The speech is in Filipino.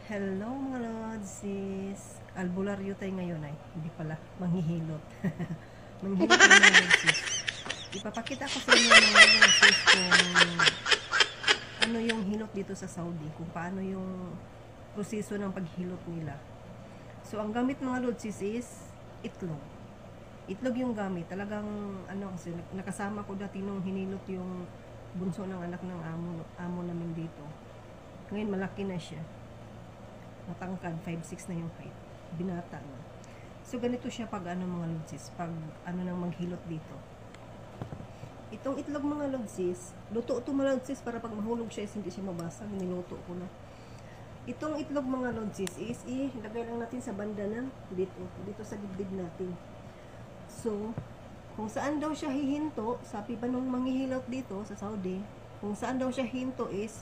Hello mga lods, sis. Albularyo tayo ngayon ay. Hindi pala, manghihilot. Manghihilot tayo mga lods, sis. Ipapakita ko sa inyo mga lods, sis, kung ano yung hilot dito sa Saudi. Kung paano yung proseso ng paghilot nila. So, ang gamit mga lods, sis, is itlog. Itlog yung gamit. Talagang, kasi nakasama ko dati nung hinilot yung bunso ng anak ng amo namin dito. Ngayon, malaki na siya. Matangkad, 5'6" na yung height. Binata na. So, ganito siya pag mga lodsis, pag nang maghilot dito. Itong itlog mga lodsis, luto ito mga lodsis para pag mahulog siya is hindi siya mabasag. Niluto ko na. Itong itlog mga lodsis is ilagay lang natin sa banda na dito sa dibdib natin. So, kung saan daw siya hihinto, sabi pa nung manghihilot dito sa Saudi, kung saan daw siya hinto is